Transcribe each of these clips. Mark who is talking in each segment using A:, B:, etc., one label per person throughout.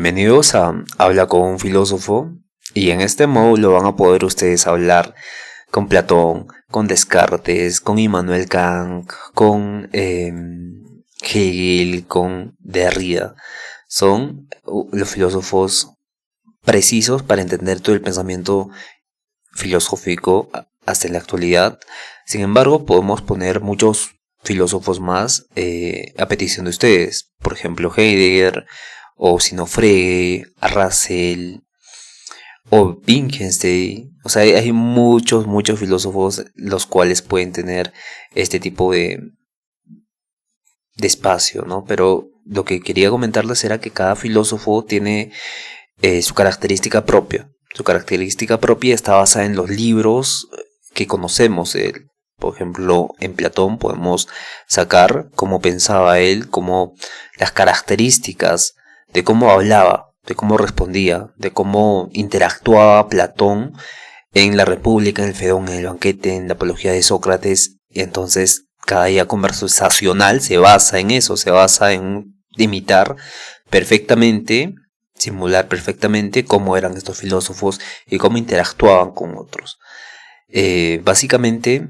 A: Bienvenidos a Habla con un filósofo, y en este módulo van a poder ustedes hablar con Platón, con Descartes, con Immanuel Kant, con Hegel, con Derrida. Son los filósofos precisos para entender todo el pensamiento filosófico hasta la actualidad. Sin embargo, podemos poner muchos filósofos más a petición de ustedes. Por ejemplo, Heidegger, o si no Frege, a Russell, o Wittgenstein. O sea, hay muchos filósofos los cuales pueden tener este tipo de espacio, ¿no? Pero lo que quería comentarles era que cada filósofo tiene su característica propia. Su característica propia está basada en los libros que conocemos de él. Por ejemplo, en Platón podemos sacar cómo pensaba él, cómo las características de cómo hablaba, de cómo respondía, de cómo interactuaba Platón en la República, en el Fedón, en el banquete, en la apología de Sócrates. Y entonces cada día conversacional se basa en eso, se basa en imitar perfectamente, simular perfectamente cómo eran estos filósofos y cómo interactuaban con otros. Básicamente,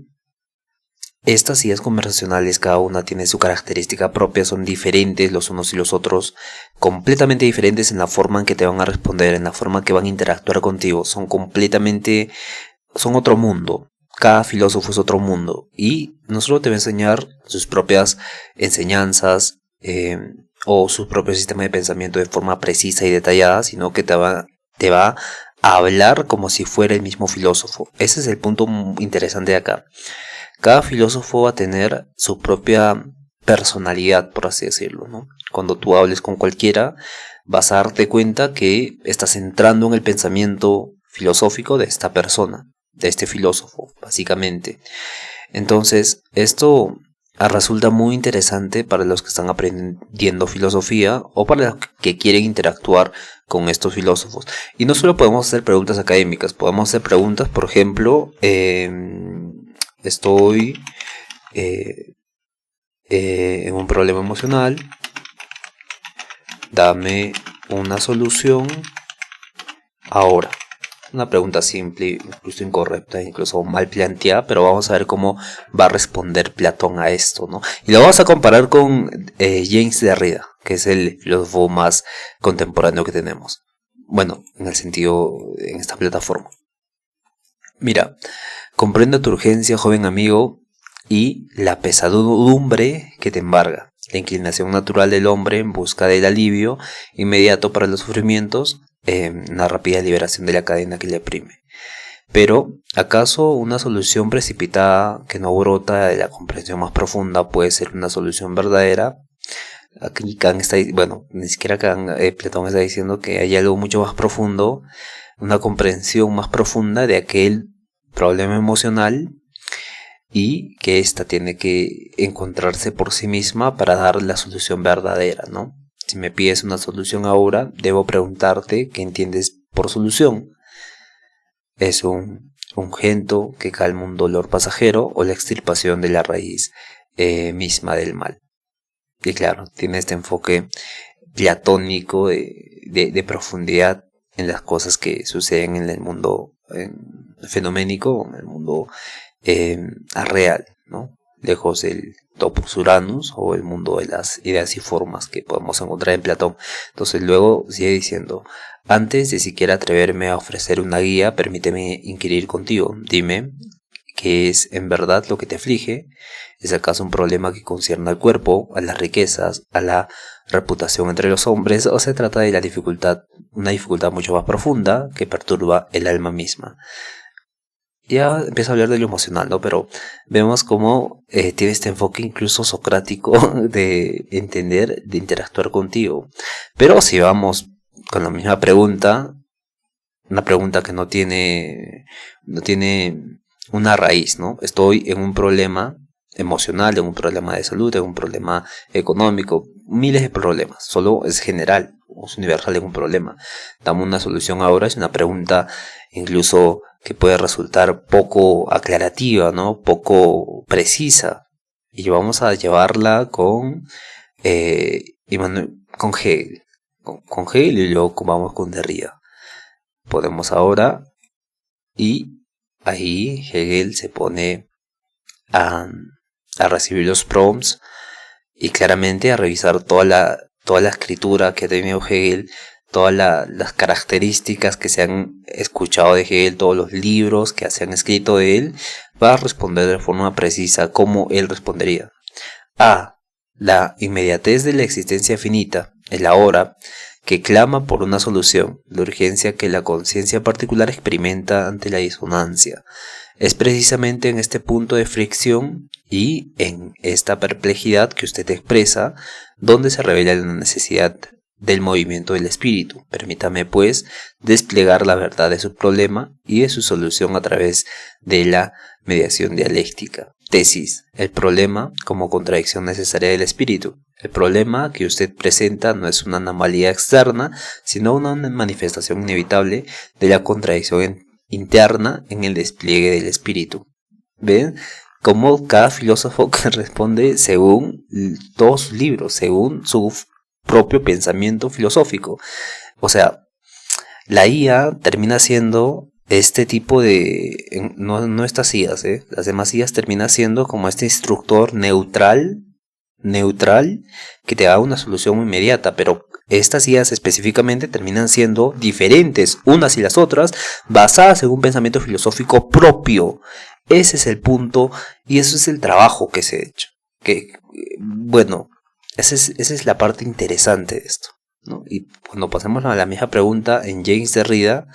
A: estas ideas conversacionales, cada una tiene su característica propia, son diferentes los unos y los otros, completamente diferentes en la forma en que te van a responder, en la forma en que van a interactuar contigo, son otro mundo. Cada filósofo es otro mundo, y no solo te va a enseñar sus propias enseñanzas o su propio sistema de pensamiento de forma precisa y detallada, sino que te va a hablar como si fuera el mismo filósofo. Ese es el punto interesante de acá. Cada filósofo va a tener su propia personalidad, por así decirlo, ¿no? Cuando tú hables con cualquiera, vas a darte cuenta que estás entrando en el pensamiento filosófico de esta persona, de este filósofo, básicamente. Entonces, esto resulta muy interesante para los que están aprendiendo filosofía o para los que quieren interactuar con estos filósofos. Y no solo podemos hacer preguntas académicas, podemos hacer preguntas, por ejemplo, estoy en un problema emocional, dame una solución ahora. Una pregunta simple, incluso incorrecta, incluso mal planteada, pero vamos a ver cómo va a responder Platón a esto, ¿no? Y lo vamos a comparar con James Derrida, que es el filósofo más contemporáneo que tenemos. Bueno, en esta plataforma. Mira, comprendo tu urgencia, joven amigo, y la pesadumbre que te embarga, la inclinación natural del hombre en busca del alivio inmediato para los sufrimientos, una rápida liberación de la cadena que le oprime. Pero, ¿acaso una solución precipitada que no brota de la comprensión más profunda puede ser una solución verdadera? Aquí Platón está diciendo que hay algo mucho más profundo, una comprensión más profunda de aquel problema emocional, y que ésta tiene que encontrarse por sí misma para dar la solución verdadera, ¿no? Si me pides una solución ahora, debo preguntarte qué entiendes por solución. ¿Es un ungüento que calma un dolor pasajero o la extirpación de la raíz misma del mal? Y claro, tiene este enfoque platónico de profundidad en las cosas que suceden en el mundo fenoménico, en el mundo real, ¿no? Lejos del topos uranus o el mundo de las ideas y formas que podemos encontrar en Platón. Entonces luego sigue diciendo: antes de siquiera atreverme a ofrecer una guía, permíteme inquirir contigo. Dime, ¿qué es en verdad lo que te aflige? ¿Es acaso un problema que concierne al cuerpo, a las riquezas, a la reputación entre los hombres, o se trata de una dificultad mucho más profunda que perturba el alma misma? Ya empiezo a hablar de lo emocional, ¿no? Pero vemos cómo tiene este enfoque incluso socrático de entender, de interactuar contigo. Pero si vamos con la misma pregunta, una pregunta que no tiene una raíz, ¿no? Estoy en un problema emocional, en un problema de salud, en un problema económico, miles de problemas. Solo es general, es universal en un problema. Dame una solución ahora, es una pregunta incluso que puede resultar poco aclarativa, ¿no? Poco precisa. Y vamos a llevarla con Hegel. con Hegel y luego vamos con Derrida. Podemos ahora, y ahí Hegel se pone a recibir los prompts y claramente a revisar toda la escritura que ha tenido Hegel, todas las características que se han escuchado de Hegel, todos los libros que se han escrito de él, va a responder de forma precisa como él respondería. A. La inmediatez de la existencia finita, el ahora, que clama por una solución, la urgencia que la conciencia particular experimenta ante la disonancia. Es precisamente en este punto de fricción y en esta perplejidad que usted expresa donde se revela la necesidad del movimiento del espíritu. Permítame, pues, desplegar la verdad de su problema y de su solución a través de la mediación dialéctica. Tesis: el problema como contradicción necesaria del espíritu. El problema que usted presenta no es una anomalía externa, sino una manifestación inevitable de la contradicción interna en el despliegue del espíritu. ¿Ven? Como cada filósofo que responde según todos sus libros, según su propio pensamiento filosófico. O sea, la IA termina siendo este tipo de... No estas IAs, las demás IAs termina siendo como este instructor neutral que te da una solución inmediata, pero estas IAs específicamente terminan siendo diferentes unas y las otras, basadas en un pensamiento filosófico propio. Ese es el punto y eso es el trabajo que se ha hecho. Bueno, esa es la parte interesante de esto, ¿no? Y cuando pasemos a la misma pregunta en James Derrida,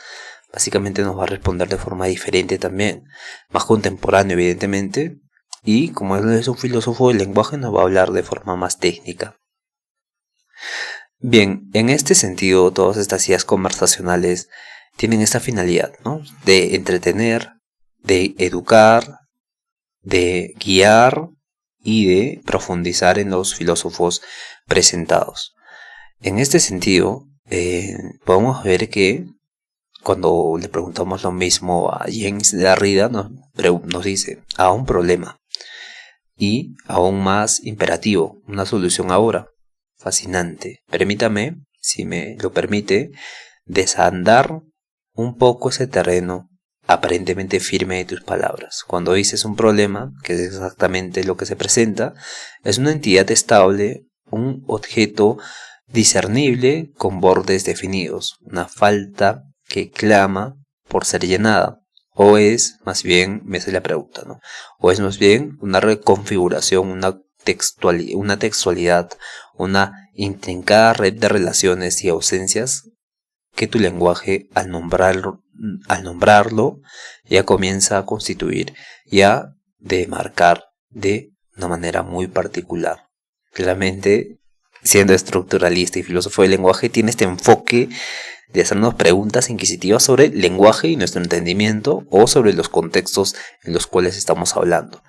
A: básicamente nos va a responder de forma diferente también, más contemporáneo evidentemente, y como él es un filósofo del lenguaje nos va a hablar de forma más técnica. Bien, en este sentido todas estas ideas conversacionales tienen esta finalidad, ¿no? De entretener, de educar, de guiar y de profundizar en los filósofos presentados. En este sentido, podemos ver que cuando le preguntamos lo mismo a James Derrida, nos dice, a un problema y aún más imperativo, una solución ahora. Fascinante. Permítame, si me lo permite, desandar un poco ese terreno aparentemente firme de tus palabras. Cuando dices un problema, que es exactamente lo que se presenta, es una entidad estable, un objeto discernible con bordes definidos, una falta que clama por ser llenada, o es más bien, me hace la pregunta, ¿no? O es más bien una reconfiguración, una textualidad, una intrincada red de relaciones y ausencias que tu lenguaje al nombrarlo ya comienza a constituir, ya de marcar de una manera muy particular. Claramente, siendo estructuralista y filósofo del lenguaje, tiene este enfoque de hacernos preguntas inquisitivas sobre el lenguaje y nuestro entendimiento o sobre los contextos en los cuales estamos hablando.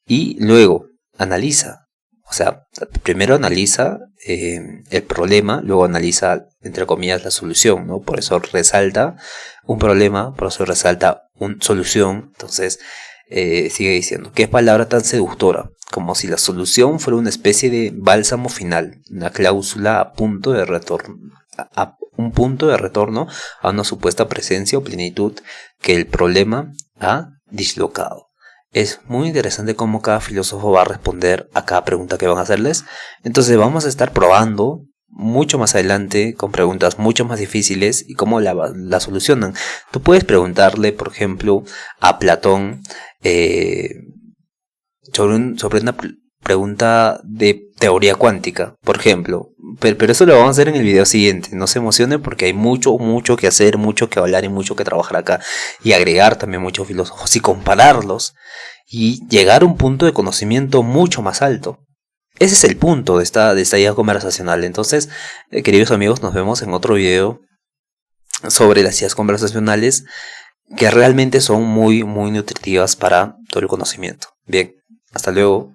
A: Y luego analiza. O sea, primero analiza el problema, luego analiza, entre comillas, la solución, ¿no? Por eso resalta un problema, por eso resalta una solución. Entonces, sigue diciendo, ¿qué palabra tan seductora? Como si la solución fuera una especie de bálsamo final, una cláusula a punto de retorno, a un punto de retorno a una supuesta presencia o plenitud que el problema ha dislocado. Es muy interesante cómo cada filósofo va a responder a cada pregunta que van a hacerles. Entonces vamos a estar probando mucho más adelante con preguntas mucho más difíciles y cómo la solucionan. Tú puedes preguntarle, por ejemplo, a Platón sobre una pregunta de teoría cuántica, por ejemplo. Pero eso lo vamos a hacer en el video siguiente. No se emocionen porque hay mucho que hacer, mucho que hablar y mucho que trabajar acá. Y agregar también muchos filósofos y compararlos. Y llegar a un punto de conocimiento mucho más alto. Ese es el punto de esta idea conversacional. Entonces, queridos amigos, nos vemos en otro video sobre las ideas conversacionales que realmente son muy nutritivas para todo el conocimiento. Bien, hasta luego.